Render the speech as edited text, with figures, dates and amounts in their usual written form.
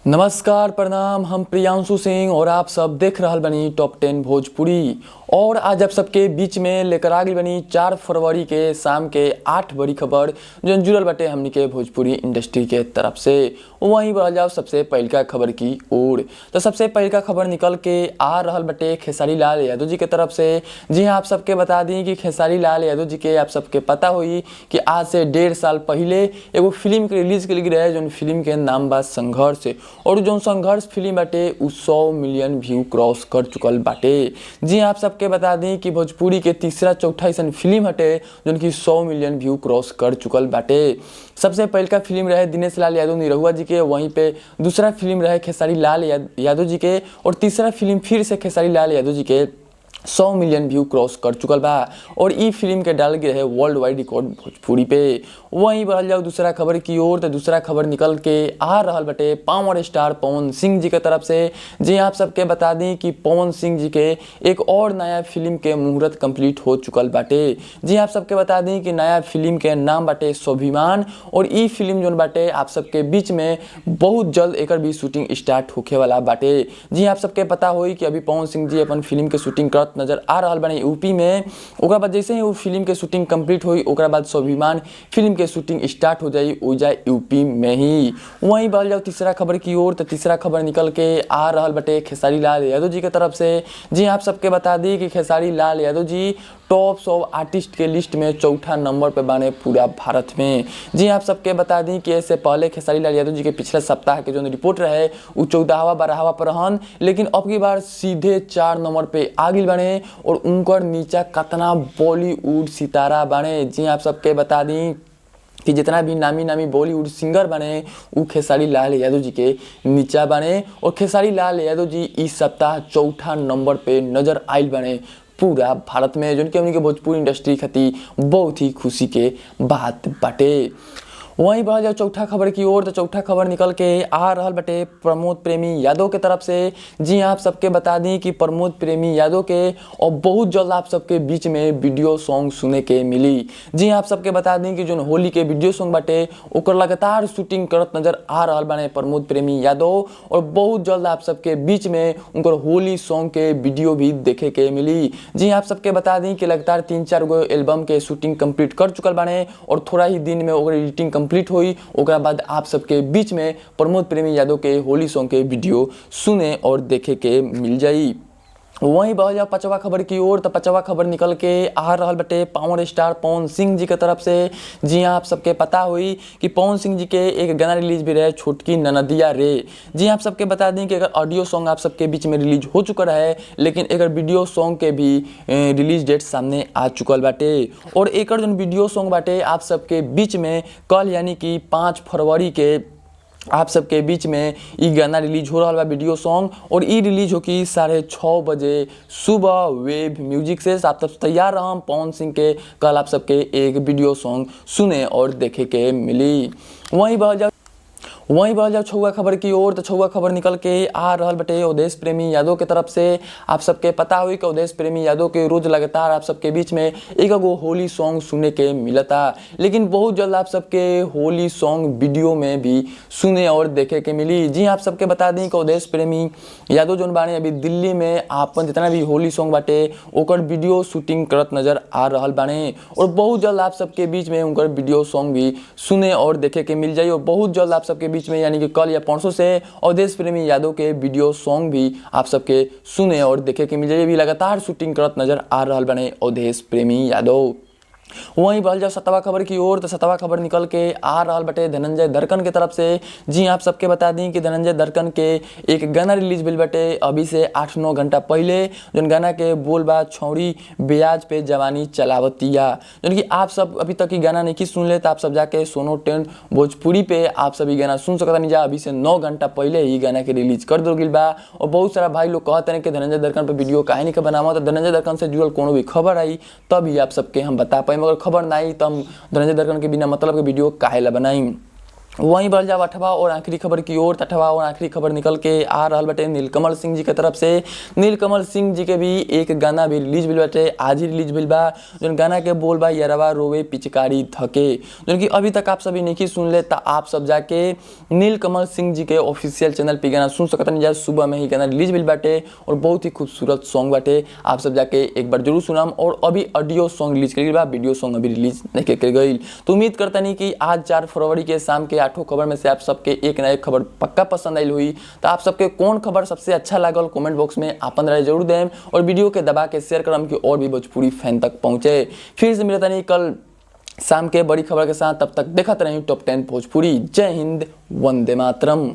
नमस्कार प्रणाम, हम प्रियांशु सिंह और आप सब देख रहल बनी टॉप 10 भोजपुरी। और आज आप सबके बीच में लेकर आ गई बनी 4 फरवरी के शाम के 8 बड़ी खबर जो जुड़ल बाटे हमनी के भोजपुरी इंडस्ट्री के तरफ से। वहीं बढ़ल जाओ सबसे पहलका खबर की ओर। तो सबसे पहलका खबर निकल के आ रहल बाटे खेसारी लाल यादव जी के तरफ से। जी हाँ, आप सबके बता दी कि खेसारी लाल यादव जी के आप सबके पता हुई कि आज से 1.5 साल पहले एगो फिल्म के रिलीज के लिए रहे जो फिल्म के नाम बा संघर्ष। और जो संघर्ष फिल्म बाटे उ 100 मिलियन व्यू क्रॉस कर चुकल बाटे। जी आप सबके बता दें कि भोजपुरी के तीसरा चौथा ऐसा फिल्म हटे जो कि 100 मिलियन व्यू क्रॉस कर चुकल बाटे। सबसे पहलका फिल्म रहे दिनेश लाल यादव निरहुआ जी के, वहीं पे दूसरा फिल्म रहे खेसारी लाल यादव जी के, और तीसरा फिल्म फिर से खेसारी लाल यादव जी के 100 मिलियन व्यू क्रॉस कर चुकल बा। और ई फिल्म के डाल के रहे वर्ल्ड वाइड रिकॉर्ड भोजपुरी पे। वहीं बढ़ल जाओ दूसरा खबर की ओर। तो दूसरा खबर निकल के आ रहल बटे पावर स्टार पवन सिंह जी के तरफ से। जी आप सबके बता दी कि पवन सिंह जी के एक और नया फिल्म के मुहूर्त कंप्लीट हो चुकल बाटे। जी आप सबके बता दी कि नया फिल्म के नाम बाटे स्वाभिमान। और ई फिल्म जो बाटे आप सबके बीच में बहुत जल्द एक भी शूटिंग स्टार्ट होखे वाला बाटे। जी आप सबके पता होई कि अभी पवन सिंह जी अपन फिल्म के शूटिंग करत नजर आ रहा बने यूपी में। ओकरा बाद जैसे ही वो फिल्म के शूटिंग कंप्लीट हुई ओकरा बाद स्वाभिमान फिल्म के शूटिंग स्टार्ट हो जाए यूपी में ही। वहीं बढ़ जाओ तीसरा खबर की ओर। तो तीसरा खबर निकल के आ रहा बटे खेसारी लाल यादव जी के तरफ से। जी आप सबके बता दी कि खेसारी लाल यादव जी टॉप 100 आर्टिस्ट के लिस्ट में चौथा नंबर पे बने पूरा भारत में। जी आप सबके बता दी कि इससे पहले खेसारी लाल यादव जी के पिछले सप्ताह के जो रिपोर्ट रहे वो 14वां 12वां पर रहन, लेकिन अब की बार सीधे 4 नंबर पे आगिल बने। और उनकर नीचा कतना बॉलीवुड सितारा बने। जी आप सबके बता दी कि जितना भी नामी बॉलीवुड सिंगर बने वो खेसारी लाल यादव जी के नीचा बने। और खेसारी लाल यादव जी इस सप्ताह चौथा नंबर पे नजर आयल बने पूरा भारत में, जो कि हमनी के भोजपुरी इंडस्ट्री खातिर बहुत ही खुशी के बात बाटे। वहीं बढ़ जाओ चौथा खबर की ओर। तो चौथा खबर निकल के आ रहल बटे प्रमोद प्रेमी यादव के तरफ से। जी आप सबके बता दी कि प्रमोद प्रेमी यादव के और बहुत जल्द आप सबके बीच में वीडियो सॉन्ग सुने के मिली। जी आप सबके बता दी कि जो होली के वीडियो सॉन्ग बाटे ओकर लगातार शूटिंग करत नजर आ रहल बने प्रमोद प्रेमी यादव। और बहुत जल्द आप सबके बीच में उनकर होली सॉन्ग के वीडियो भी देखे के मिली। जी आप सबके बता दी कि लगातार 3-4 गो एल्बम के शूटिंग कंप्लीट कर चुकल बने और थोड़ा ही दिन में ओकर एडिटिंग कंप्लीट हुई। ओकरा बाद आप सबके बीच में प्रमोद प्रेमी यादव के होली सॉन्ग के वीडियो सुने और देखे के मिल जाई। वहीं बढ़ जाओ पांचवा खबर की ओर। तो पांचवा खबर निकल के आ रहल बटे पावर स्टार पवन सिंह जी के तरफ से। जी हाँ, आप सबके पता हुई कि पवन सिंह जी के एक गाना रिलीज भी रहे छोटकी ननदिया रे। जी आप सबके बता दें कि अगर ऑडियो सॉन्ग आप सबके बीच में रिलीज हो चुका है, लेकिन एक वीडियो सॉन्ग के भी रिलीज डेट सामने आ चुकल बाटे। और एक जो वीडियो सॉन्ग बाटे आप सबके बीच में कल यानी कि 5 फरवरी के आप सबके बीच में ये गाना रिलीज हो रहा बा वीडियो सॉन्ग। और ये रिलीज हो कि 6:30 बजे सुबह वेब म्यूजिक से। आप सब तैयार रह पवन सिंह के कल आप सबके एक वीडियो सॉन्ग सुने और देखे के मिली। वहीं बढ़ जाओ छुआ खबर की ओर। तो छुआ खबर निकल के आ रहल बटे अवधेश प्रेमी यादव के तरफ से। आप सबके पता हुई कि अवधेश प्रेमी यादव के रोज लगातार आप सबके बीच में एक गो होली सॉन्ग सुने के मिलता, लेकिन बहुत जल्द आप सबके होली सॉन्ग वीडियो में भी सुने और देखे के मिली। जी आप सबके बता दी कि अवधेश प्रेमी यादव जो बाने अभी दिल्ली में आपन जितना भी होली सॉन्ग बाटे ओकर वीडियो शूटिंग करत नजर आ रहल बाने। और बहुत जल्द आप सबके बीच में उनकर वीडियो सॉन्ग भी सुने और देखे के मिल जाए। और बहुत जल्द आप सबके बीच में यानी कि कल या परसों से अवधेश प्रेमी यादव के वीडियो सॉन्ग भी आप सबके सुने और देखे के मिल जाए। भी लगातार शूटिंग करत नजर आ रहल बने अवधेश प्रेमी यादव। वहीं बढ़ जाओ 7वां खबर की ओर। तो 7वां खबर निकल के आ रहल बटे धनंजय दर्कन के तरफ से। जी आप सबके बता दी कि धनंजय दर्कन के एक गाना रिलीज बिल बटे अभी से 8-9 घंटा पहले, जो गाना के बोल बा छौड़ी ब्याज पे जवानी चलावतिया। जो कि आप सब अभी तक ये गाना नहीं सुन ले तो आप सब जाके सोनो 10 भोजपुरी पे आप सब ये गाना सुन सकता नहीं जा। अभी से 9 घंटा पहले ही गाना के रिलीज कर दो गिल बा। और बहुत सारा भाई लोग कहते हैं कि धनंजय दर्कन पर वीडियो काहे नहीं बनावा। तो धनंजय दर्कन से जुड़ल कोनो भी खबर आई तभी आप सबके हम बता पाए, मगर खबर ना आई तो हम धनंजय दर्कन के बिना मतलब के वीडियो काहे ला बनाई। वहीं बढ़ जाओ 8वां और आखिरी खबर की ओर। 8वां और आखिरी खबर निकल के आ रहा बटे नीलकमल सिंह जी के तरफ से। नीलकमल सिंह जी के भी एक गाना भी रिलीज भइल बाटे, आज ही रिलीज भइल बा, जौन गाना के बोल बा यरवा रोवे पिचकारी धके, जौन कि अभी तक आप सभी नहीं सुन ले तो आप सब जाके नीलकमल सिंह जी के ऑफिशियल चैनल पे गाना सुन सकते हैं। सुबह में ही गाना रिलीज भइल बाटे और बहुत ही खूबसूरत सॉन्ग बाटे, आप सब जाके एक बार जरूर सुनाम। और अभी ऑडियो सॉन्ग रिलीज कर बा, वीडियो सॉन्ग अभी रिलीज नहीं कर गई। तो उम्मीद करता नहीं कि आज 4 फरवरी के शाम के 8 खबर में से आप सबके एक ना एक खबर पक्का पसंद आई हुई। तो आप सबके कौन खबर सबसे अच्छा लागल कमेंट बॉक्स में अपन राय जरूर दें और वीडियो के दबा के शेयर करम कि और भी भोजपुरी फैन तक पहुंचे। फिर से मिलता नहीं कल शाम के बड़ी खबर के साथ, तब तक देखते रहिए टॉप 10 भोजपुरी। जय हिंद, वंदे मातरम।